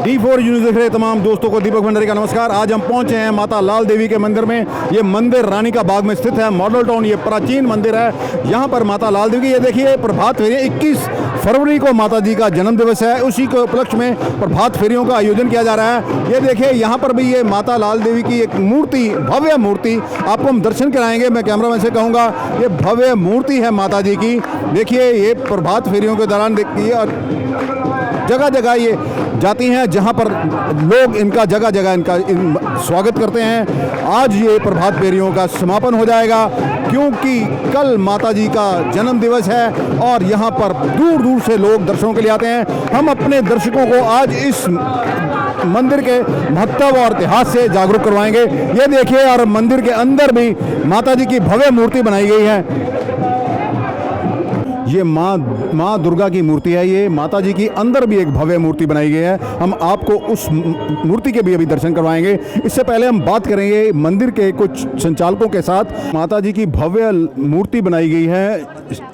D4 news देख रहे तमाम दोस्तों को दीपक भंडारी का नमस्कार। आज हम पहुंचे हैं माता लाल देवी के मंदिर में। ये मंदिर रानी का बाग में स्थित है, मॉडल टाउन। ये प्राचीन मंदिर है। यहाँ पर माता लाल देवी की ये देखिए प्रभात फेरी 21 फरवरी को माता जी का जन्म दिवस है। उसी के उपलक्ष्य में प्रभात फेरियों का आयोजन किया जा रहा है। ये देखिए यहाँ पर भी ये माता लाल देवी की एक मूर्ति, भव्य मूर्ति, आपको हम दर्शन कराएंगे। मैं कैमरामैन से कहूँगा ये भव्य मूर्ति है माता जी की। देखिए ये प्रभात फेरियों के दौरान देखिए और जगह जगह ये जाती हैं, जहां पर लोग इनका जगह जगह इनका स्वागत करते हैं। आज ये प्रभात फेरियों का समापन हो जाएगा क्योंकि कल माता जी का जन्म दिवस है और यहाँ पर दूर दूर से लोग दर्शनों के लिए आते हैं। हम अपने दर्शकों को आज इस मंदिर के महत्व और इतिहास से जागरूक करवाएंगे। ये देखिए और मंदिर के अंदर भी माता जी की भव्य मूर्ति बनाई गई है। ये माँ दुर्गा की मूर्ति है। ये माता जी की अंदर भी एक भव्य मूर्ति बनाई गई है। हम आपको उस मूर्ति के भी अभी दर्शन करवाएंगे। इससे पहले हम बात करेंगे मंदिर के कुछ संचालकों के साथ। माता जी की भव्य मूर्ति बनाई गई है,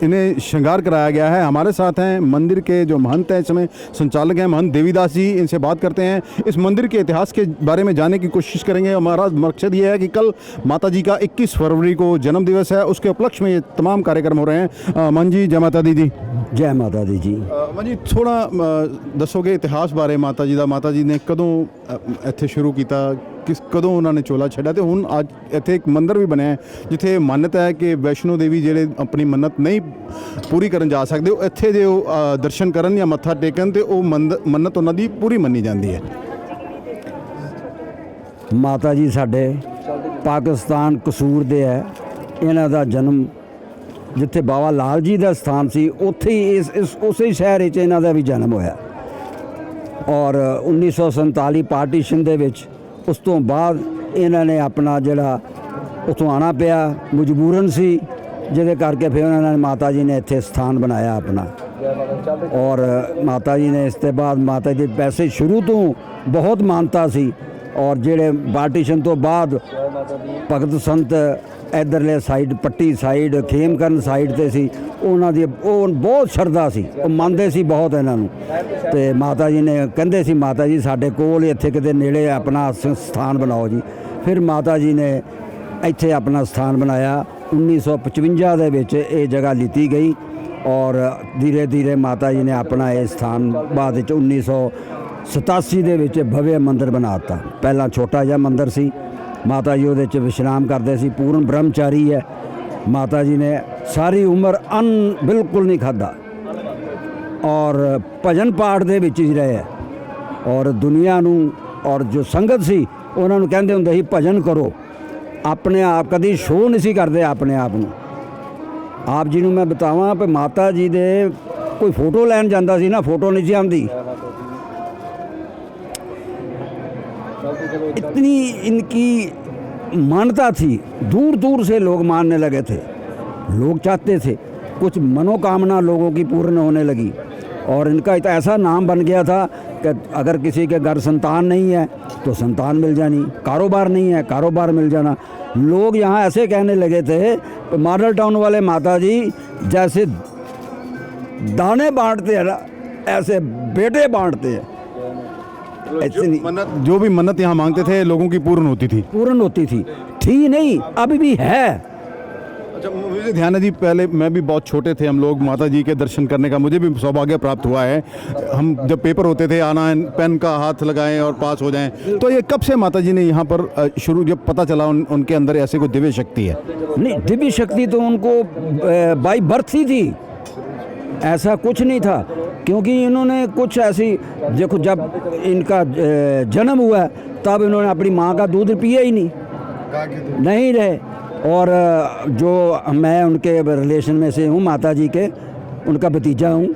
इन्हें श्रृंगार कराया गया है। हमारे साथ हैं मंदिर के जो महंत हैं, इस समय संचालक हैं महंत देवीदास जी। इनसे बात करते हैं, इस मंदिर के इतिहास के बारे में जानने की कोशिश करेंगे। हमारा मकसद ये है कि कल माता जी का 21 फरवरी को जन्म दिवस है, उसके उपलक्ष्य में ये तमाम कार्यक्रम हो रहे हैं। मन जी, जय माता दी जी। जय माता दी जी। मन जी थोड़ा दसोगे इतिहास बारे माता जी का? माता जी ने कदों ਇੱਥੇ ਸ਼ੁਰੂ ਕੀਤਾ, ਕਦੋਂ ਉਹਨਾਂ ਨੇ ਚੋਲਾ ਛੱਡਿਆ ਤੇ ਹੁਣ ਅੱਜ ਇੱਥੇ ਇੱਕ ਮੰਦਿਰ ਵੀ ਬਣਿਆ ਜਿੱਥੇ ਮਾਨਤਾ ਹੈ ਕਿ ਵੈਸ਼ਨੋ ਦੇਵੀ ਜਿਹੜੇ ਆਪਣੀ ਮੰਨਤ ਨਹੀਂ ਪੂਰੀ ਕਰਨ ਜਾ ਸਕਦੇ ਉਹ ਇੱਥੇ ਜੇ ਉਹ ਦਰਸ਼ਨ ਕਰਨ ਜਾਂ ਮੱਥਾ ਟੇਕਣ ਤੇ ਉਹ ਮੰਨਤ ਉਹਨਾਂ ਦੀ ਪੂਰੀ ਮੰਨੀ ਜਾਂਦੀ ਹੈ। ਮਾਤਾ ਜੀ ਸਾਡੇ ਪਾਕਿਸਤਾਨ ਕਸੂਰ ਦੇ ਹੈ। ਇਹਨਾਂ ਦਾ ਜਨਮ ਜਿੱਥੇ ਬਾਬਾ ਲਾਲ ਜੀ ਦਾ ਸਥਾਨ ਸੀ ਉੱਥੇ ਹੀ ਇਸ ਉਸੇ ਸ਼ਹਿਰ ਵਿੱਚ ਇਹਨਾਂ ਦਾ ਵੀ ਜਨਮ ਹੋਇਆ ਔਰ 1947 ਪਾਰਟੀਸ਼ਨ ਦੇ ਵਿੱਚ ਉਸ ਤੋਂ ਬਾਅਦ ਇਹਨਾਂ ਨੇ ਆਪਣਾ ਜਿਹੜਾ ਉੱਥੋਂ ਆਉਣਾ ਪਿਆ, ਮਜਬੂਰਨ ਸੀ, ਜਿਹਦੇ ਕਰਕੇ ਫਿਰ ਉਹਨਾਂ ਨੇ ਮਾਤਾ ਜੀ ਨੇ ਇੱਥੇ ਸਥਾਨ ਬਣਾਇਆ ਆਪਣਾ। ਔਰ ਮਾਤਾ ਜੀ ਨੇ ਇਸ ਤੋਂ ਬਾਅਦ ਮਾਤਾ ਜੀ ਵੈਸੇ ਸ਼ੁਰੂ ਤੋਂ ਬਹੁਤ ਮਾਨਤਾ ਸੀ ਔਰ ਜਿਹੜੇ ਪਾਰਟੀਸ਼ਨ ਤੋਂ ਬਾਅਦ ਭਗਤ ਸੰਤ ਇੱਧਰਲੇ ਸਾਈਡ ਪੱਟੀ ਸਾਈਡ ਖੇਮਕਰਨ ਸਾਈਡ 'ਤੇ ਸੀ, ਉਹਨਾਂ ਦੀ ਉਹ ਬਹੁਤ ਸ਼ਰਧਾ ਸੀ, ਉਹ ਮੰਨਦੇ ਸੀ ਬਹੁਤ ਇਹਨਾਂ ਨੂੰ। ਅਤੇ ਮਾਤਾ ਜੀ ਨੇ ਕਹਿੰਦੇ ਸੀ ਮਾਤਾ ਜੀ ਸਾਡੇ ਕੋਲ ਇੱਥੇ ਕਿਤੇ ਨੇੜੇ ਆਪਣਾ ਸਥਾਨ ਬਣਾਓ ਜੀ। ਫਿਰ ਮਾਤਾ ਜੀ ਨੇ ਇੱਥੇ ਆਪਣਾ ਸਥਾਨ ਬਣਾਇਆ। 1955 ਦੇ ਵਿੱਚ ਇਹ ਜਗ੍ਹਾ ਲਿੱਤੀ ਗਈ ਔਰ ਧੀਰੇ ਧੀਰੇ ਮਾਤਾ ਜੀ ਨੇ ਆਪਣਾ ਇਹ ਸਥਾਨ ਬਾਅਦ ਵਿੱਚ 1987 ਦੇ ਵਿੱਚ ਭਵਯ ਮੰਦਿਰ ਬਣਾ ਦਿੱਤਾ। ਪਹਿਲਾਂ ਛੋਟਾ ਜਿਹਾ ਮੰਦਿਰ ਸੀ, ਮਾਤਾ ਜੀ ਉਹਦੇ 'ਚ ਵਿਸ਼ਰਾਮ ਕਰਦੇ ਸੀ। ਪੂਰਨ ਬ੍ਰਹਮਚਾਰੀ ਹੈ। ਮਾਤਾ ਜੀ ਨੇ ਸਾਰੀ ਉਮਰ ਅੰਨ ਬਿਲਕੁਲ ਨਹੀਂ ਖਾਧਾ ਔਰ ਭਜਨ ਪਾਠ ਦੇ ਵਿੱਚ ਹੀ ਰਹੇ ਔਰ ਦੁਨੀਆ ਨੂੰ ਔਰ ਜੋ ਸੰਗਤ ਸੀ ਉਹਨਾਂ ਨੂੰ ਕਹਿੰਦੇ ਹੁੰਦੇ ਸੀ ਭਜਨ ਕਰੋ। ਆਪਣੇ ਆਪ ਕਦੀ ਸ਼ੋਅ ਨਹੀਂ ਸੀ ਕਰਦੇ ਆਪਣੇ ਆਪ ਨੂੰ। ਆਪ ਜੀ ਨੂੰ ਮੈਂ ਬਤਾਵਾਂ ਕਿ ਮਾਤਾ ਜੀ ਦੇ ਕੋਈ ਫੋਟੋ ਲੈਣ ਜਾਂਦਾ ਸੀ ਨਾ, ਫੋਟੋ ਨਹੀਂ ਸੀ ਆਉਂਦੀ। इतनी इनकी मान्यता थी, दूर दूर से लोग मानने लगे थे। लोग चाहते थे, कुछ मनोकामना लोगों की पूर्ण होने लगी और इनका ऐसा नाम बन गया था कि अगर किसी के घर संतान नहीं है तो संतान मिल जानी, कारोबार नहीं है कारोबार मिल जाना। लोग यहाँ ऐसे कहने लगे थे, मॉडल टाउन वाले माता जी जैसे दाने बांटते हैं ना, ऐसे बेटे बांटते हैं। जो भी मन्नत यहाँ मांगते थे लोगों की पूर्ण होती थी। थी नहीं, अभी भी है। अच्छा, मुझे ध्यान है जी, पहले मैं भी बहुत छोटे थे, हम लोग माता जी के दर्शन करने का मुझे भी सौभाग्य प्राप्त हुआ है। हम जब पेपर होते थे आना पेन का हाथ लगाएं और पास हो जाएं, तो ये कब से माता जी ने यहाँ पर शुरू, जब पता चला उनके अंदर ऐसे कोई दिव्य शक्ति है? नहीं, दिव्य शक्ति तो उनको बाई बर्थ ही थी, ऐसा कुछ नहीं था। क्योंकि इन्होंने कुछ ऐसी देखो, जब इनका जन्म हुआ तब इन्होंने अपनी माँ का दूध पिया ही नहीं रहे। और जो मैं उनके रिलेशन में से हूँ, माता जी के उनका भतीजा हूँ।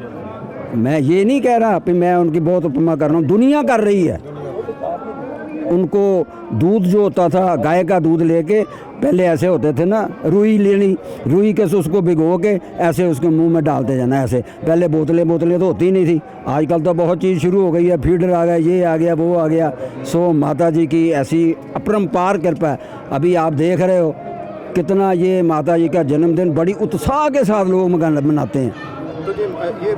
मैं ये नहीं कह रहा कि मैं उनकी बहुत उपमा कर रहा हूँ, दुनिया कर रही है। उनको दूध जो होता था, गाय का दूध लेके पहले ऐसे होते थे ना, रुई लेनी, रुई के से उसको भिगो के ऐसे उसके मुंह में डालते जाना। ऐसे पहले बोतलें तो होती नहीं थी, आजकल तो बहुत चीज़ शुरू हो गई है, फीडर आ गया, ये आ गया, वो आ गया। सो माता जी की ऐसी अपरंपार कृपा है। अभी आप देख रहे हो कितना ये माता जी का जन्मदिन बड़ी उत्साह के साथ लोग मनाते हैं। तो ये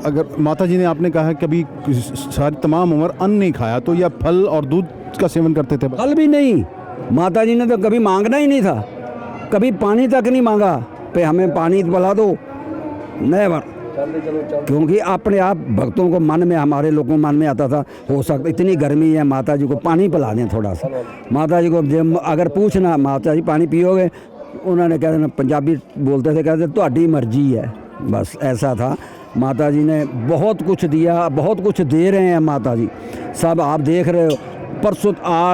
अगर माता जी ने, आपने कहा है कभी सारी तमाम उम्र अन्न नहीं खाया, तो यह फल और दूध का सेवन करते थे? फल भी नहीं, माता जी ने तो कभी मांगना ही नहीं था, कभी पानी तक नहीं मांगा पे हमें पानी पिला दो, नेवर। क्योंकि अपने आप भक्तों को मन में, हमारे लोगों मन में आता था, हो सकता इतनी गर्मी है माता जी को पानी पिला दें थोड़ा सा। माता जी को जब अगर पूछना माता जी पानी पियोगे, उन्होंने कह देना, पंजाबी बोलते थे, कहते तुहाडी मर्जी है, बस ऐसा था। माता जी ने बहुत कुछ दिया, बहुत कुछ दे रहे हैं माता जी, सब आप देख रहे हो। परसों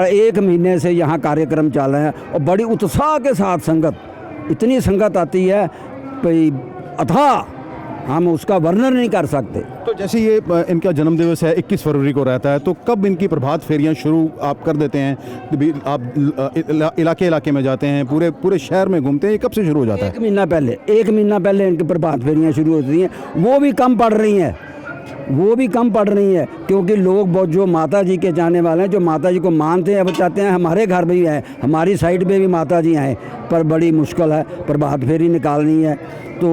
1 महीने से यहाँ कार्यक्रम चल रहे हैं और बड़ी उत्साह के साथ संगत, इतनी संगत आती है भाई अथाह, हम उसका वर्णन नहीं कर सकते। तो जैसे ये इनका जन्म दिवस है 21 फरवरी को रहता है, तो कब इनकी प्रभात फेरियां शुरू आप कर देते हैं? आप इलाके इलाके में जाते हैं, पूरे शहर में घूमते हैं, ये कब से शुरू हो जाता है? 1 महीना पहले इनकी प्रभात फेरियां शुरू होती हैं। वो भी कम पड़ रही हैं, क्योंकि लोग बहुत जो माता जी के जाने वाले हैं, जो माता जी को मानते हैं, वो चाहते हैं हमारे घर भी आए, हमारी साइड पे भी माता जी आए, पर बड़ी मुश्किल है, प्रभात फेरी निकालनी है, तो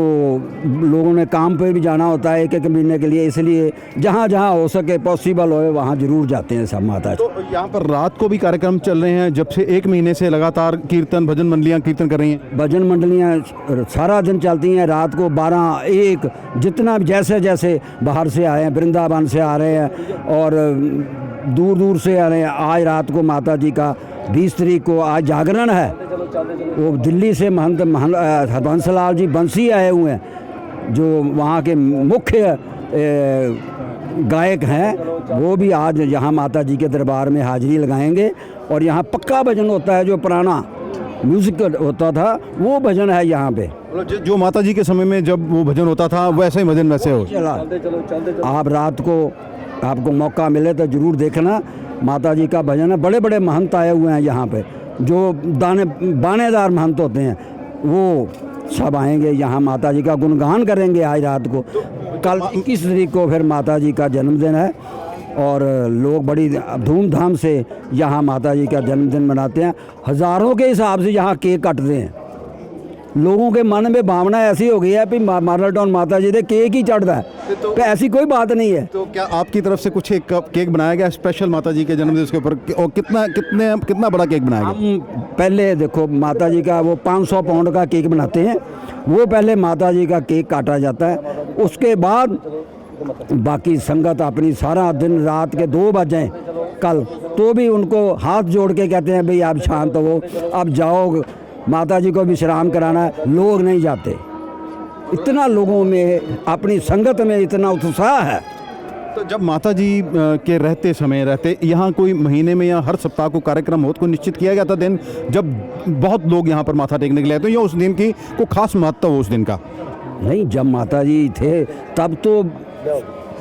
लोगों ने काम पे भी जाना होता है 1-1 महीने के लिए, इसलिए जहाँ जहाँ हो सके पॉसिबल हो वहाँ ज़रूर जाते हैं सब माता जी। तो यहाँ पर रात को भी कार्यक्रम चल रहे हैं, जब से 1 महीने से लगातार कीर्तन, भजन मंडलियाँ कीर्तन कर रही हैं? भजन मंडलियाँ सारा दिन चलती हैं, रात को 12-1 जितना जैसे जैसे बाहर से आए हैं, वृंदावन से आ रहे हैं और दूर दूर से आ रहे हैं। आज रात को माता जी का 20 तारीख को आज जागरण है, वो दिल्ली से महंत हरबंस लाल जी बंसी आए हुए हैं, जो वहाँ के मुख्य गायक हैं, वो भी आज यहाँ माता जी के दरबार में हाजिरी लगाएंगे। और यहाँ पक्का भजन होता है, जो पुराना म्यूज़िक होता था वो भजन है यहाँ पे। मतलब जो माता जी के समय में जब वो भजन होता था वैसे ही भजन वैसे हो चला। आप रात को आपको मौका मिले तो ज़रूर देखना, माता जी का भजन है। बड़े बड़े महंत आए हुए हैं यहाँ पे, जो बानेदार महंत होते हैं, वो सब आएंगे यहाँ, माता जी का गुणगान करेंगे आज रात को। कल 21 तारीख को फिर माता जी का जन्मदिन है और लोग बड़ी धूमधाम से यहाँ माता जी का जन्मदिन मनाते हैं। हज़ारों के हिसाब से यहाँ केक कटते हैं। लोगों के मन में भावना ऐसी हो गई है कि मॉडल टाउन माता जी दे केक ही चढ़ता है, तो ऐसी कोई बात नहीं है। तो क्या आपकी तरफ से कुछ एक केक बनाया गया स्पेशल माता जी के जन्मदिन के ऊपर, और कितना बड़ा केक बनाया गया? हम पहले देखो माता जी का वो 500 पाउंड का केक बनाते हैं, वो पहले माता जी का केक काटा जाता है, उसके बाद बाकी संगत अपनी सारा दिन रात के 2 बजे कल, तो भी उनको हाथ जोड़ के कहते हैं भाई आप शांत हो, अब जाओ, माता जी को विश्राम कराना है। लोग नहीं जाते, इतना लोगों में अपनी संगत में इतना उत्साह है। तो जब माता जी के रहते यहाँ कोई महीने में या हर सप्ताह को कार्यक्रम हो, तो निश्चित किया गया था दिन जब बहुत लोग यहाँ पर माथा टेकने के लिए आते हैं, या उस दिन की कोई खास महत्व हो उस दिन का? नहीं, जब माता जी थे तब तो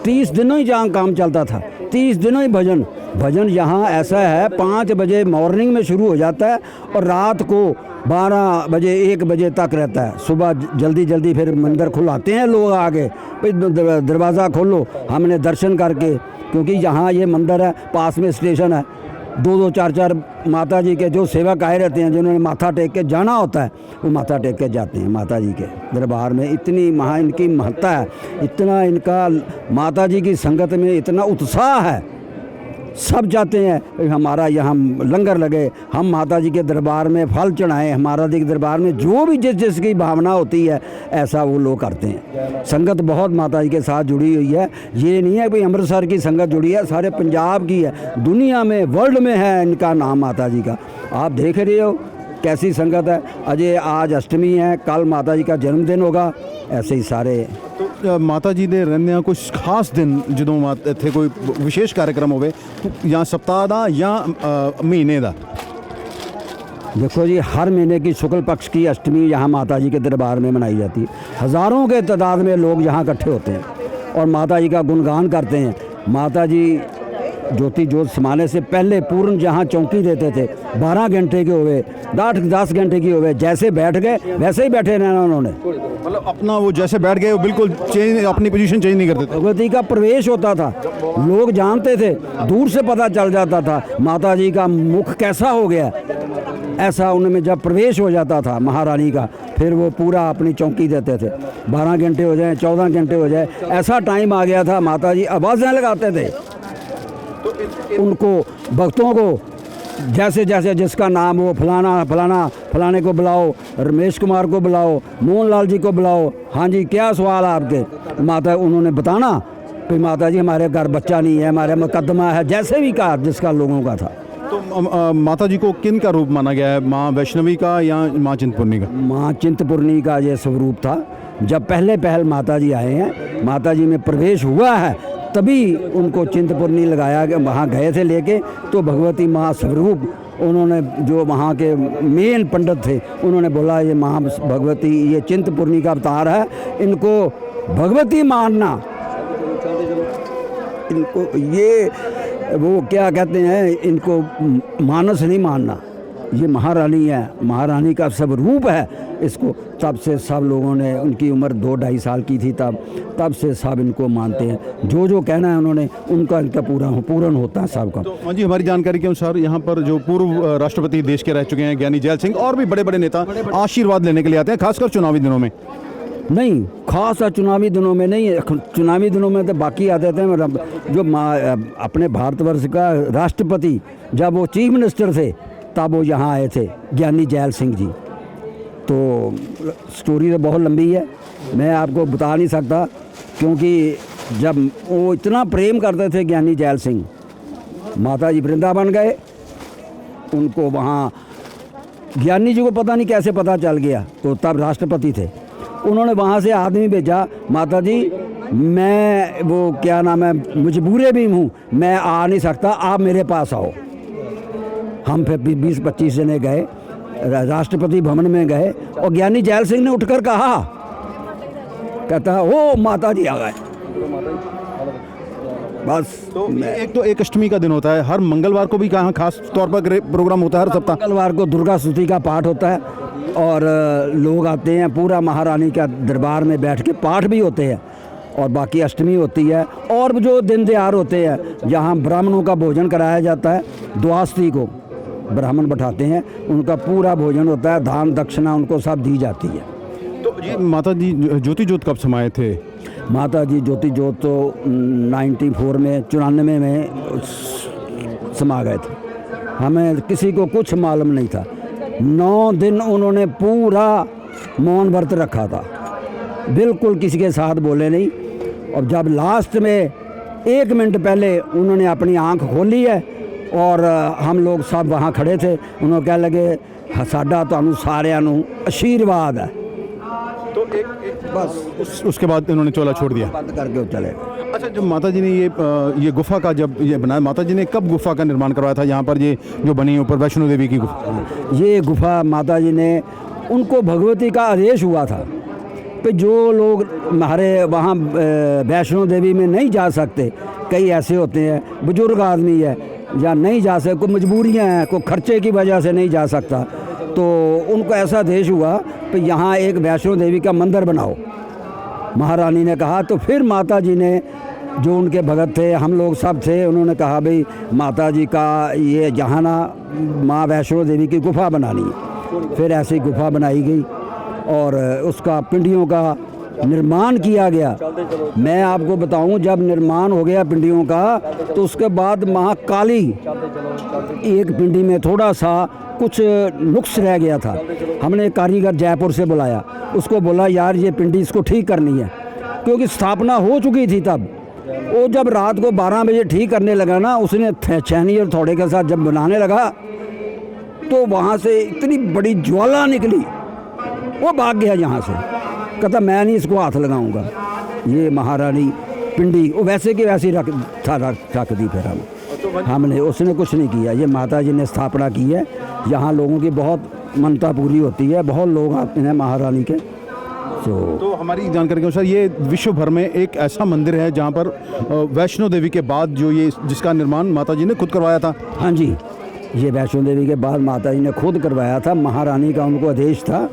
30 दिनों ही जहाँ काम चलता था, 30 दिनों ही भजन यहाँ ऐसा है 5 बजे मॉर्निंग में शुरू हो जाता है और रात को 12 बजे 1 बजे तक रहता है। सुबह जल्दी फिर मंदिर खुलाते हैं लोग आगे, भाई दरवाज़ा खोलो, हमने दर्शन करके, क्योंकि यहाँ ये मंदिर है, पास में स्टेशन है, 2-2 4-4 माता जी के जो सेवक आए रहते हैं, जिन्होंने माथा टेक के जाना होता है, वो माथा टेक के जाते हैं माता जी के दरबार में। इतनी इनकी महत्ता है, इतना इनका माता जी की संगत में इतना उत्साह है, सब चाहते हैं हमारा यहाँ लंगर लगे, हम माता जी के दरबार में फल चढ़ाएं, हमारा जी के दरबार में जो भी जिस की भावना होती है ऐसा वो लोग करते हैं। संगत बहुत माता जी के साथ जुड़ी हुई है, ये नहीं है कि अमृतसर की संगत जुड़ी है, सारे पंजाब की है, दुनिया में वर्ल्ड में है इनका नाम माता जी का। आप देख रहे हो कैसी संगत है। अजय आज अष्टमी है, कल माता जी का जन्मदिन होगा, ऐसे ही सारे। तो माता जी दे रहने कुछ खास दिन जो थे, कोई विशेष कार्यक्रम होवे या सप्ताह दा या महीने दा? देखो जी, हर महीने की शुक्ल पक्ष की अष्टमी यहाँ माता जी के दरबार में मनाई जाती है। हज़ारों के तादाद में लोग यहाँ इकट्ठे होते हैं और माता जी का गुणगान करते हैं। माता जी ज्योति जोत समाने से पहले पूर्ण जहाँ चौकी देते थे, 12 घंटे के हुए, 10 घंटे की हुए, जैसे बैठ गए वैसे ही बैठे रहना उन्होंने। मतलब अपना वो जैसे बैठ गए वो बिल्कुल चेंज, अपनी पोजीशन चेंज नहीं करते थे। भगवती का प्रवेश होता था, लोग जानते थे, दूर से पता चल जाता था माता जी का मुख कैसा हो गया, ऐसा उनमें जब प्रवेश हो जाता था महारानी का, फिर वो पूरा अपनी चौकी देते थे। 12 घंटे हो जाए, 14 घंटे हो जाए, ऐसा टाइम आ गया था माता जी आवाज़ें लगाते थे उनको, भक्तों को, जैसे जैसे जिसका नाम हो, फलाना फलाना, फलाने को बुलाओ, रमेश कुमार को बुलाओ, मोहन लाल जी को बुलाओ, हाँ जी क्या सवाल है आपके, माता उन्होंने बताना, फिर माता जी हमारे घर बच्चा नहीं है, हमारे मुकदमा है, जैसे भी कहा जिसका लोगों का था। तो माता जी को किन का रूप माना गया है, माँ वैष्णवी का या माँ चिंतपूर्णी का? माँ चिंतपूर्णी का ये स्वरूप था। जब पहल माता जी आए हैं, माता जी में प्रवेश हुआ है, तभी उनको चिंतपूर्णी लगाया गया। वहाँ गए थे लेके, तो भगवती माँ स्वरूप उन्होंने, जो वहाँ के मेन पंडित थे, उन्होंने बोला ये माँ भगवती, ये चिंतपूर्णी का अवतार है, इनको भगवती मानना, इनको ये वो क्या कहते हैं, इनको मानस नहीं मानना, ये महारानी है, महारानी का सब रूप है इसको। तब से सब लोगों ने, उनकी उम्र 2-2.5 साल की थी तब से सब इनको मानते हैं। जो कहना है उन्होंने, उनका इनका पूर्ण होता है सबका। तो जी, हमारी जानकारी के अनुसार यहाँ पर जो पूर्व राष्ट्रपति देश के रह चुके हैं ज्ञानी जैल सिंह, और भी बड़े बड़े नेता आशीर्वाद लेने के लिए आते हैं, खासकर चुनावी दिनों में। नहीं, खास चुनावी दिनों में नहीं, चुनावी दिनों में तो बाकी आते थे। जो अपने भारतवर्ष का राष्ट्रपति, जब वो चीफ मिनिस्टर थे, तब वो यहाँ आए थे, ज्ञानी जैल सिंह जी। तो स्टोरी तो बहुत लंबी है, मैं आपको बता नहीं सकता, क्योंकि जब वो इतना प्रेम करते थे ज्ञानी जैल सिंह, माता जी वृंदावन गए, उनको वहाँ ज्ञानी जी को पता नहीं कैसे पता चल गया, तो तब राष्ट्रपति थे, उन्होंने वहाँ से आदमी भेजा, माता जी मैं वो क्या नाम है, मजबूरे भी हूँ, मैं आ नहीं सकता, आप मेरे पास आओ। हम फिर 20-25 जने गए, राष्ट्रपति भवन में गए, और ज्ञानी जैल सिंह ने उठकर कहा, कहता ओ माता जी आ गए। बस तो एक अष्टमी का दिन होता है, हर मंगलवार को भी कहाँ खास तौर पर प्रोग्राम होता है, हर सप्ताह मंगलवार को दुर्गा स्तुति का पाठ होता है, और लोग आते हैं, पूरा महारानी का दरबार में बैठ के पाठ भी होते हैं, और बाकी अष्टमी होती है। और जो दिन त्योहार होते हैं, जहाँ ब्राह्मणों का भोजन कराया जाता है, द्वादशी को ब्राह्मण बैठाते हैं, उनका पूरा भोजन होता है, दान दक्षिणा उनको सब दी जाती है। तो ये माता जी ज्योति जोत कब समाये थे? माता जी ज्योति जोत तो 94 में 94 में समा गए थे, हमें किसी को कुछ मालूम नहीं था। 9 दिन उन्होंने पूरा मौन व्रत रखा था, बिल्कुल किसी के साथ बोले नहीं। और जब लास्ट में 1 मिनट पहले उन्होंने अपनी आंख खोली है, और हम लोग सब वहाँ खड़े थे, उन्होंने कह लगे साडा तुहानू सारिਆਂ ਨੂੰ आशीर्वाद है। तो एक बस उसके बाद इन्होंने चोला छोड़ दिया, बंद करके वो चले गए। अच्छा, जब माता जी ने ये गुफा का जब ये बनाया, माता जी ने कब गुफा का निर्माण करवाया था यहाँ पर, ये जो बनी ऊपर वैष्णो देवी की गुफा? ये गुफा माता जी ने, उनको भगवती का आदेश हुआ था कि जो लोग हमारे वहाँ वैष्णो देवी में नहीं जा सकते, कई ऐसे होते हैं बुजुर्ग आदमी है या नहीं जा सकते, कोई मजबूरियाँ हैं, कोई खर्चे की वजह से नहीं जा सकता, तो उनको ऐसा आदेश हुआ कि यहाँ एक वैष्णो देवी का मंदिर बनाओ। महारानी ने कहा, तो फिर माता जी ने, जो उनके भगत थे, हम लोग सब थे, उन्होंने कहा भाई माता जी का ये जहाँ ना माँ वैष्णो देवी की गुफा बनानी है। फिर ऐसी गुफा बनाई गई और उसका पिंडियों का निर्माण किया गया। मैं आपको बताऊं, जब निर्माण हो गया पिंडियों का, तो उसके बाद महाकाली, एक पिंडी में थोड़ा सा कुछ नुक्स रह गया था, हमने कारीगर जयपुर से बुलाया, उसको बोला यार ये पिंडी इसको ठीक करनी है, क्योंकि स्थापना हो चुकी थी तब। वो जब रात को 12 बजे ठीक करने लगा ना, उसने छेनी और थोड़े के साथ जब बनाने लगा, तो वहाँ से इतनी बड़ी ज्वाला निकली, वो भाग गया यहाँ से, कहता मैं नहीं इसको हाथ लगाऊंगा। ये महारानी पिंडी वो वैसे की वैसे रख दी। फिर हमने उसने कुछ नहीं किया, ये माता जी ने स्थापना की है। यहाँ लोगों की बहुत मनता पूरी होती है, बहुत लोग आते हैं महारानी के। तो हमारी जानकारी के अनुसार ये विश्व भर में एक ऐसा मंदिर है जहाँ पर वैष्णो देवी के बाद जो ये जिसका निर्माण माता जी ने खुद करवाया था। हाँ जी, ये वैष्णो देवी के बाद माता जी ने खुद करवाया था, महारानी का उनको आदेश था।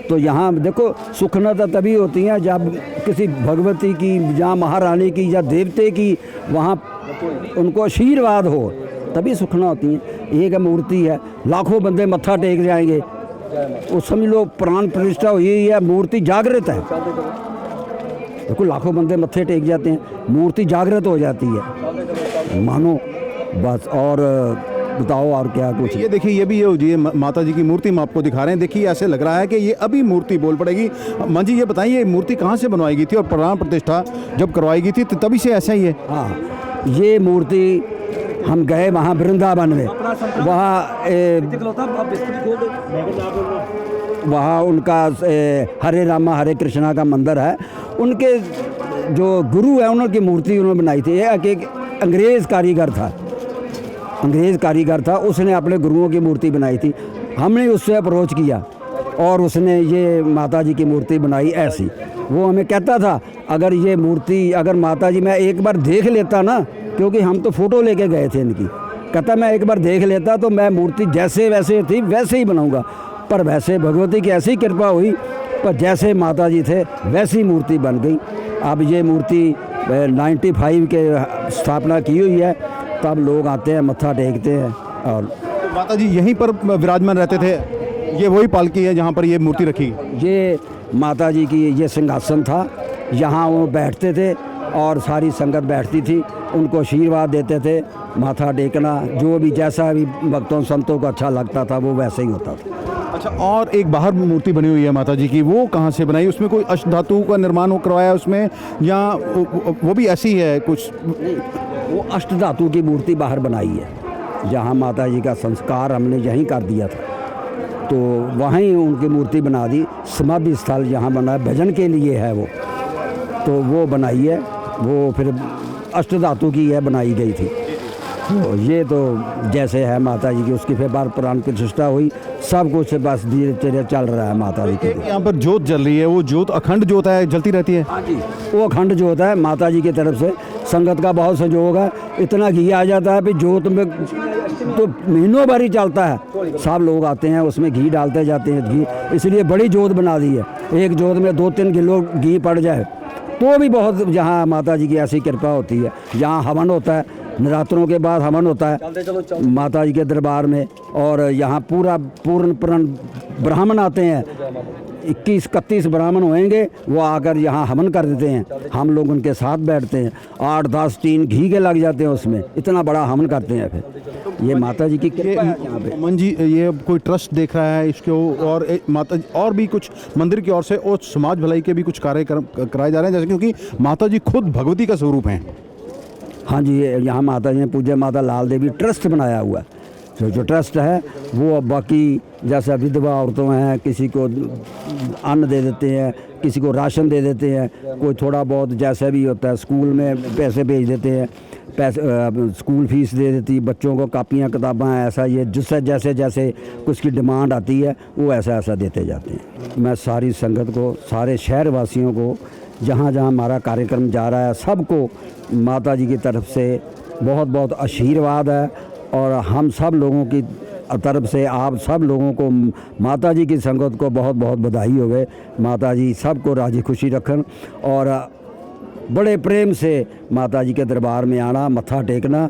तो यहाँ देखो सुखना तभी होती हैं जब किसी भगवती की या महारानी की या देवते की वहाँ उनको आशीर्वाद हो, तभी सुखना होती हैं। एक मूर्ति है, लाखों बंदे मत्था टेक जाएंगे, वो समझ लो प्राण प्रतिष्ठा हुई है, मूर्ति जागृत है। देखो लाखों बंदे मत्थे टेक जाते हैं, मूर्ति जागृत हो जाती है, मानो बस। और बताओ और क्या कुछ। ये देखिए, ये भी ये माता जी की मूर्ति हम आपको दिखा रहे हैं। देखिए ऐसे लग रहा है कि ये अभी मूर्ति बोल पड़ेगी। मां जी ये बताइए, ये मूर्ति कहाँ से बनवाई गई थी और प्राण प्रतिष्ठा जब करवाई गई थी तो तभी से ऐसा ही है? हाँ, ये मूर्ति हम गए वहाँ वृंदावन में, वहाँ उनका हरे रामा हरे कृष्णा का मंदिर है। उनके जो गुरु है उनकी मूर्ति उन्होंने बनाई थी। एक अंग्रेज़ कारीगर था, उसने अपने गुरुओं की मूर्ति बनाई थी। हमने उससे अप्रोच किया और उसने ये माता जी की मूर्ति बनाई ऐसी। वो हमें कहता था अगर ये मूर्ति, अगर माता जी मैं एक बार देख लेता ना, क्योंकि हम तो फ़ोटो लेके गए थे इनकी, कहता मैं एक बार देख लेता तो मैं मूर्ति जैसे वैसे थी वैसे ही बनाऊंगा। पर वैसे भगवती की ऐसी कृपा हुई, पर जैसे माता जी थे वैसी मूर्ति बन गई। अब ये मूर्ति 95 के स्थापना की हुई है, तब लोग आते हैं मत्था टेकते हैं। और तो माता जी यहीं पर विराजमान रहते थे? ये वही पालकी है जहाँ पर ये मूर्ति रखी? ये माता जी की ये सिंहासन था, यहाँ वो बैठते थे और सारी संगत बैठती थी, उनको आशीर्वाद देते थे। माथा टेकना जो भी जैसा भी भक्तों संतों को अच्छा लगता था वो वैसे ही होता था। अच्छा, और एक बाहर मूर्ति बनी हुई है माता जी की, वो कहाँ से बनाई? उसमें कोई अष्टधातु का निर्माण करवाया उसमें, या वो भी ऐसी है कुछ? वो अष्टधातु की मूर्ति बाहर बनाई है। जहाँ माता जी का संस्कार हमने यहीं कर दिया था, तो वहीं उनकी मूर्ति बना दी। समाधि स्थल जहाँ बना है भजन के लिए है वो, तो वो बनाई है। वो फिर अष्टधातु की है, बनाई गई थी। तो ये तो जैसे है माता जी की, उसकी फिर बार प्राण प्रतिष्ठा हुई, सब कुछ बस धीरे धीरे चल रहा है माता जी की। यहाँ पर जोत जल रही है, वो जोत अखंड जोत है, जलती रहती है? हाँ जी, वो अखंड जोत है। माता जी की तरफ से संगत का बहुत सहयोग है। इतना घी आ जाता है, फिर जोत में तो महीनों भर ही चलता है। सब लोग आते हैं, उसमें घी डालते जाते हैं घी, इसलिए बड़ी जोत बना दी है। एक जोत में 2-3 किलो घी पड़ जाए तो भी बहुत, जहाँ माता जी की ऐसी कृपा होती है। जहाँ हवन होता है, नवरात्रों के बाद हवन होता है माता जी के दरबार में, और यहाँ पूर्ण ब्राह्मण आते हैं। 21-31 ब्राह्मण होंगे, वो आकर यहाँ हवन कर देते हैं। हम लोग उनके साथ बैठते हैं, 8-10 टीन घी के लग जाते हैं उसमें, इतना बड़ा हवन करते हैं। फिर ये माता जी की कृपा है यहाँ पे। अमन जी, ये कोई ट्रस्ट देख रहा है इसको, और माता और भी कुछ मंदिर की ओर से और समाज भलाई के भी कुछ कार्यक्रम कराए जा रहे हैं, जैसे क्योंकि माता जी खुद भगवती का स्वरूप हैं। हाँ जी, यहाँ माता जी ने पूज्य माता लाल देवी ट्रस्ट बनाया हुआ है। जो ट्रस्ट है वो बाकी जैसा विधवा औरतों हैं, किसी को अन्न दे देते हैं, किसी को राशन दे देते हैं, कोई थोड़ा बहुत जैसा भी होता है, स्कूल में पैसे भेज देते हैं, स्कूल फीस दे देती है, बच्चों को कापियाँ किताबां, ऐसा ये जिससे जैसे जैसे कुछ की डिमांड आती है वो ऐसा देते जाते हैं। मैं सारी संगत को, सारे शहर वासियों को, जहाँ जहाँ हमारा कार्यक्रम जा रहा है, सबको माता जी की तरफ से बहुत बहुत आशीर्वाद है। और हम सब लोगों की तरफ से आप सब लोगों को, माता जी की संगत को बहुत बहुत बधाई होवे। माता जी सबको राजी खुशी रखन और बड़े प्रेम से माता जी के दरबार में आना, मत्था टेकना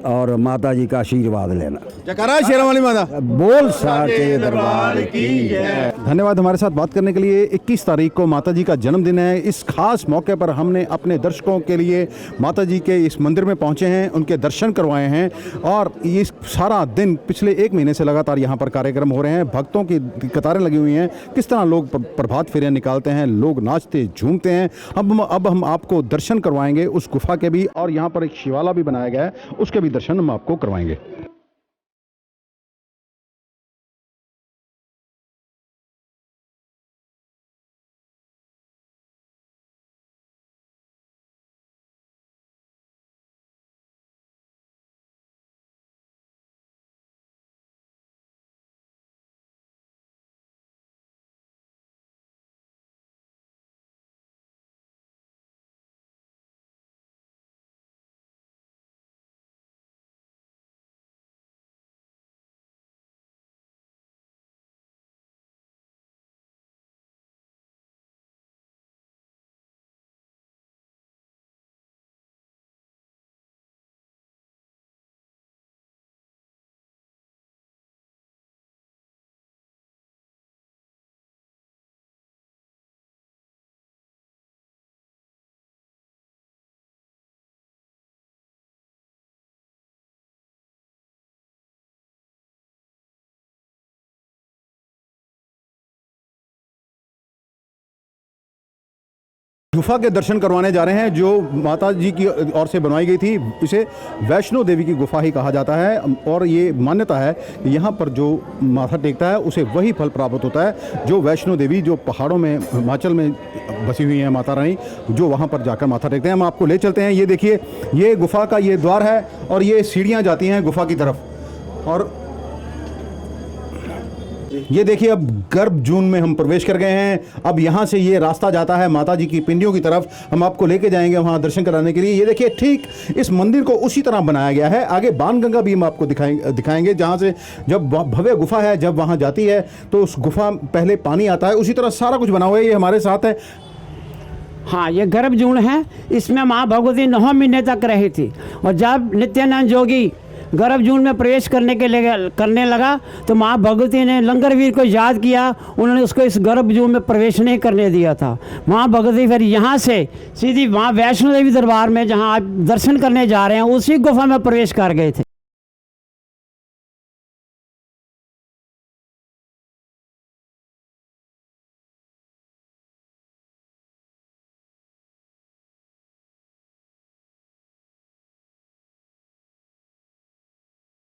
और माता जी का आशीर्वाद लेना। जयकारा शेरा वाली माता बोल साचे दरबार की जय। धन्यवाद हमारे साथ बात करने के लिए। 21 तारीख को माता जी का जन्मदिन है। इस खास मौके पर हमने अपने दर्शकों के लिए माता जी के इस मंदिर में पहुंचे हैं, उनके दर्शन करवाए हैं, और ये सारा दिन पिछले 1 महीने से लगातार यहाँ पर कार्यक्रम हो रहे हैं। भक्तों की कतारें लगी हुई हैं, किस तरह लोग प्रभात फेरियाँ निकालते हैं, लोग नाचते झूमते हैं। अब हम आपको दर्शन करवाएंगे उस गुफा के भी, और यहाँ पर एक शिवाला भी बनाया गया है, उसके भी दर्शन हम आपको करवाएंगे। गुफा के दर्शन करवाने जा रहे हैं जो माता जी की ओर से बनवाई गई थी। इसे वैष्णो देवी की गुफा ही कहा जाता है और ये मान्यता है कि यहाँ पर जो माथा टेकता है उसे वही फल प्राप्त होता है जो वैष्णो देवी जो पहाड़ों में हिमाचल में बसी हुई है माता रानी, जो वहाँ पर जाकर माथा टेकते हैं। हम आपको ले चलते हैं। ये देखिए, ये गुफा का ये द्वार है और ये सीढ़ियाँ जाती हैं गुफा की तरफ। और ये देखिए, अब गर्भ जून में हम प्रवेश कर गए हैं। अब यहाँ से ये रास्ता जाता है माता जी की पिंडियों की तरफ। हम आपको लेके जाएंगे वहाँ दर्शन कराने के लिए। ये देखिए, ठीक इस मंदिर को उसी तरह बनाया गया है। आगे बाणगंगा भी हम आपको दिखाएंगे जहाँ से जब भव्य गुफा है, जब वहाँ जाती है तो उस गुफा पहले पानी आता है। उसी तरह सारा कुछ बना हुआ है। ये हमारे साथ है। हाँ, ये गर्भ जून है। इसमें माँ भगवती 9 महीने तक रही थी और जब नित्यानंद जोगी गर्भ जून में प्रवेश करने लगा तो माँ भगवती ने लंगरवीर को याद किया। उन्होंने उसको इस गर्भ जून में प्रवेश नहीं करने दिया था। माँ भगवती फिर यहाँ से सीधी माँ वैष्णो देवी दरबार में, जहाँ आप दर्शन करने जा रहे हैं, उसी गुफा में प्रवेश कर गए थे।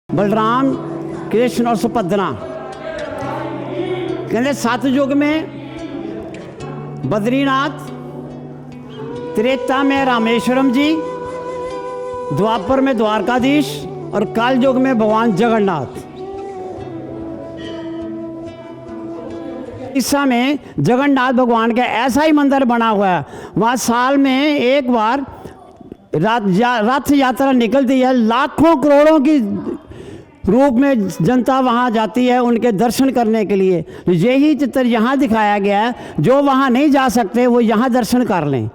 बलराम, कृष्ण और सुभद्रा कहते सतयुग में बद्रीनाथ, त्रेता में रामेश्वरम जी, द्वापर में द्वारकाधीश और कल युग में भगवान जगन्नाथ। ईसा में जगन्नाथ भगवान का ऐसा ही मंदिर बना हुआ है। वहाँ साल में एक बार रथ यात्रा निकलती है। लाखों करोड़ों की रूप में जनता वहाँ जाती है उनके दर्शन करने के लिए। यही चित्र यहाँ दिखाया गया है। जो वहाँ नहीं जा सकते वो यहाँ दर्शन कर लें।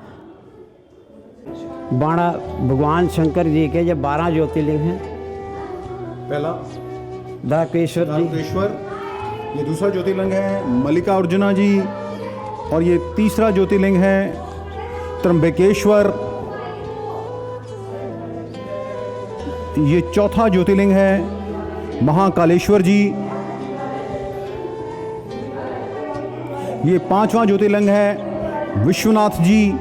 बाणा भगवान शंकर जी के जो 12 ज्योतिर्लिंग हैं। पहला दाकेश्वर जी, ये दूसरा ज्योतिर्लिंग है मल्लिकार्जुना जी, और ये तीसरा ज्योतिर्लिंग है त्र्यंबकेश्वर। ये चौथा ज्योतिर्लिंग है महाकालेश्वर जी। ये 5वां ज्योतिर्लिंग है विश्वनाथ जी।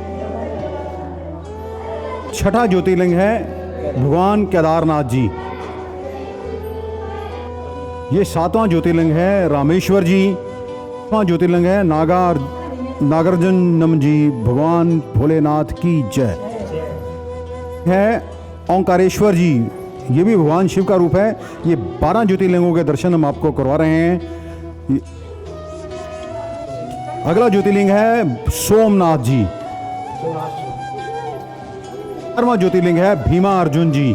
छठा ज्योतिर्लिंग है भगवान केदारनाथ जी। ये 7वां ज्योतिर्लिंग है रामेश्वर जी। 8वां ज्योतिर्लिंग है नागार्जुनम जी। भगवान भोलेनाथ की जय। है ओंकारेश्वर जी, ये भी भगवान शिव का रूप है। ये 12 ज्योतिर्लिंगों के दर्शन हम आपको करवा रहे हैं। अगला ज्योतिर्लिंग है सोमनाथ जी। 12वां ज्योतिर्लिंग है भीमा अर्जुन जी।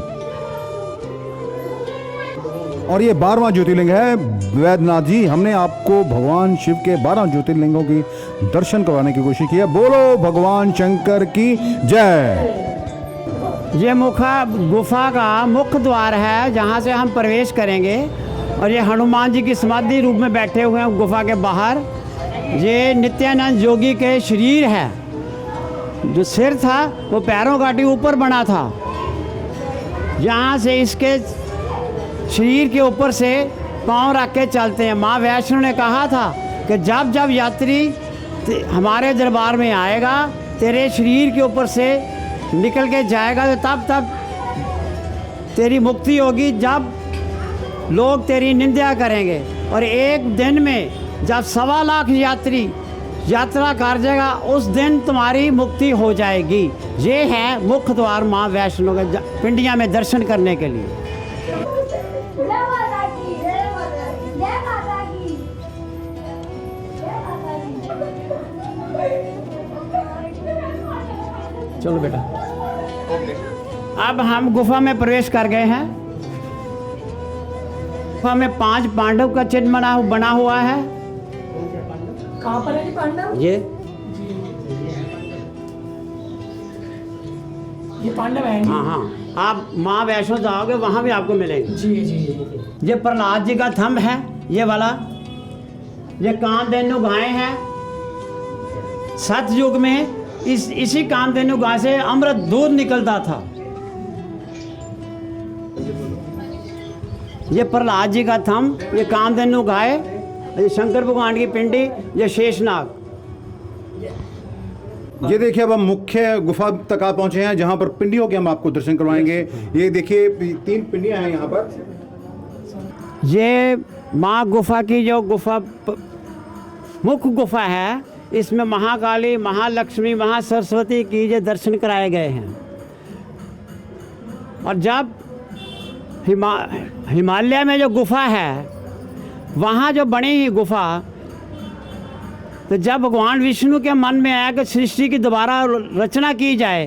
और ये 12वां ज्योतिर्लिंग है वैद्यनाथ जी। हमने आपको भगवान शिव के 12 ज्योतिर्लिंगों की दर्शन करवाने की कोशिश की है। बोलो भगवान शंकर की जय। ये गुफा का मुख्य द्वार है जहाँ से हम प्रवेश करेंगे। और ये हनुमान जी की समाधि रूप में बैठे हुए हैं गुफा के बाहर। ये नित्यानंद योगी के शरीर है। जो सिर था वो पैरों काटी ऊपर बना था। यहाँ से इसके शरीर के ऊपर से पाँव रख के चलते हैं। माँ वैष्णो ने कहा था कि जब जब यात्री हमारे दरबार में आएगा, तेरे शरीर के ऊपर से निकल के जाएगा तो तब तब तेरी मुक्ति होगी, जब लोग तेरी निंदा करेंगे। और एक दिन में जब 1.25 लाख यात्री यात्रा कर जाएगा, उस दिन तुम्हारी मुक्ति हो जाएगी। ये है मुख्य द्वार माँ वैष्णो के पिंडिया में दर्शन करने के लिए। चलो बेटा, अब हम गुफा में प्रवेश कर गए हैं। गुफा में 5 पांडव का चिन्ह बना हुआ है। कहाँ पर है जी पांडव? ये पांडव है। हाँ हाँ, आप माँ वैष्णो जाओगे वहाँ भी आपको मिलेंगे। जी जी जी। ये प्रहलाद जी का थंब है, ये वाला। ये कामधेनु गाय है। सतयुग में इसी कामधेनु गाय से अमृत दूध निकलता था। ये प्रहलाद जी का थंब, ये कामधेनु गाय, ये शंकर भगवान की पिंडी, ये शेषनाग। ये देखिए अब हम मुख्य गुफा तक आ पहुंचे हैं जहां पर पिंडियों के हम आपको दर्शन करवाएंगे। ये देखिए 3 पिंडियां हैं यहाँ पर। ये माँ गुफा की जो मुख्य गुफा है, इसमें महाकाली, महालक्ष्मी, महासरस्वती की जो दर्शन कराए गए हैं। और जब हिमालय में जो गुफा है, वहाँ जो बनी ही गुफा, तो जब भगवान विष्णु के मन में आया कि सृष्टि की दोबारा रचना की जाए,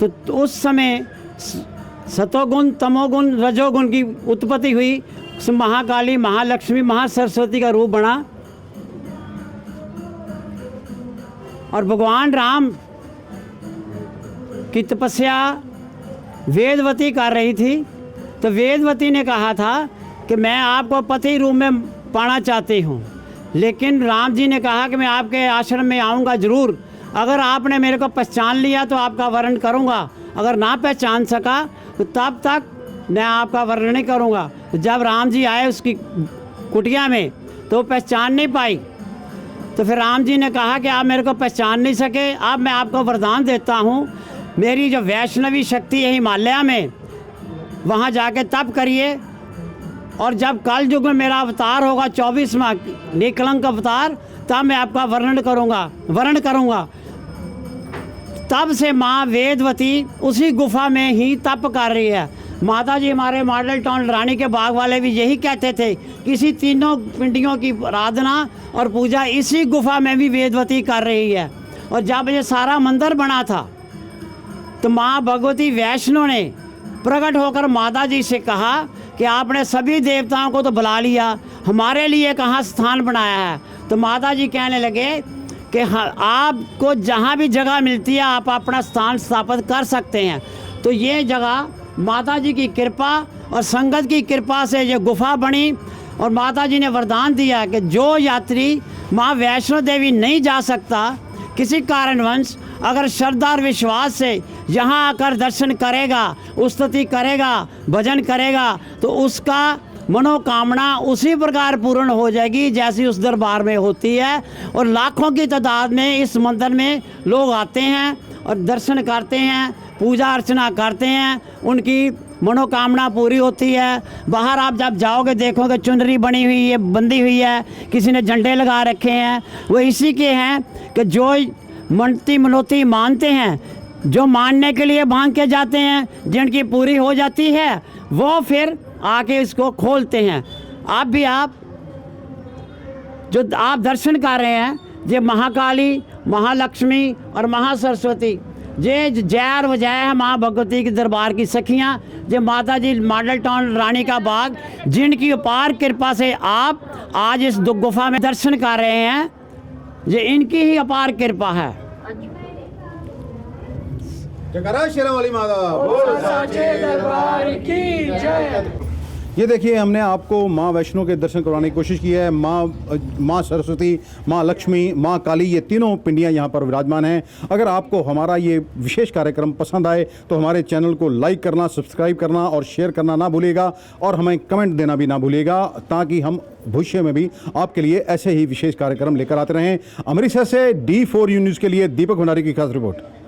तो उस समय सतोगुण, तमोगुण, रजोगुण की उत्पत्ति हुई। महाकाली, महालक्ष्मी, महासरस्वती का रूप बना और भगवान राम की तपस्या वेदवती कर रही थी। तो वेदवती ने कहा था कि मैं आपको पति रूप में पाना चाहती हूँ, लेकिन राम जी ने कहा कि मैं आपके आश्रम में आऊँगा ज़रूर। अगर आपने मेरे को पहचान लिया तो आपका वर्णन करूँगा, अगर ना पहचान सका तो तब तक मैं आपका वर्णन नहीं करूँगा। तो जब राम जी आए उसकी कुटिया में तो वो पहचान नहीं पाई। तो फिर राम जी ने कहा कि आप मेरे को पहचान नहीं सके, अब मैं आपको वरदान देता हूँ, मेरी जो वैष्णवी शक्ति है हिमालय में, वहाँ जाके तप करिए, और जब कल युग में मेरा अवतार होगा 24वां निकलंक अवतार, तब मैं आपका वर्णन करूँगा। तब से माँ वेदवती उसी गुफा में ही तप कर रही है। माता जी हमारे मॉडल टाउन रानी के बाग वाले भी यही कहते थे कि इसी तीनों पिंडियों की आराधना और पूजा इसी गुफा में भी वेदवती कर रही है। और जब ये सारा मंदिर बना था तो माँ भगवती वैष्णो ने प्रकट होकर माता जी से कहा कि आपने सभी देवताओं को तो बुला लिया, हमारे लिए कहाँ स्थान बनाया है। तो माता जी कहने लगे कि आपको जहाँ भी जगह मिलती है आप अपना स्थान स्थापित कर सकते हैं। तो ये जगह माता जी की कृपा और संगत की कृपा से ये गुफा बनी। और माता जी ने वरदान दिया कि जो यात्री माँ वैष्णो देवी नहीं जा सकता किसी कारणवश, अगर श्रद्धा और विश्वास से यहाँ आकर दर्शन करेगा, स्तुति करेगा, भजन करेगा, तो उसका मनोकामना उसी प्रकार पूर्ण हो जाएगी जैसी उस दरबार में होती है। और लाखों की तादाद में इस मंदिर में लोग आते हैं और दर्शन करते हैं, पूजा अर्चना करते हैं, उनकी मनोकामना पूरी होती है। बाहर आप जब जाओगे देखोगे चुनरी बनी हुई है, बंधी हुई है, किसी ने झंडे लगा रखे हैं, वो इसी के हैं कि जो मनती मनोती मानते हैं, जो मानने के लिए मांग के जाते हैं, जिनकी पूरी हो जाती है, वो फिर आके इसको खोलते हैं। आप जो आप दर्शन कर रहे हैं, ये महाकाली, महालक्ष्मी और महासरस्वती, ये जय और वजय है माँ भगवती के दरबार की सखियाँ, जो माता जी मॉडल टाउन रानी का बाग, जिनकी अपार कृपा से आप आज इस गुफा में दर्शन कर रहे हैं, ये इनकी ही अपार कृपा है। जयकारा शेरावाली माता, बोल साचे दरबार की जय। ये देखिए हमने आपको माँ वैष्णो के दर्शन करवाने की कोशिश की है। माँ सरस्वती, माँ लक्ष्मी, माँ काली, ये तीनों पिंडियाँ यहाँ पर विराजमान हैं। अगर आपको हमारा ये विशेष कार्यक्रम पसंद आए तो हमारे चैनल को लाइक करना, सब्सक्राइब करना और शेयर करना ना भूलिएगा, और हमें कमेंट देना भी ना भूलिएगा, ताकि हम भविष्य में भी आपके लिए ऐसे ही विशेष कार्यक्रम लेकर आते रहें। अमृतसर से D4U न्यूज़ के लिए दीपक भंडारी की खास रिपोर्ट।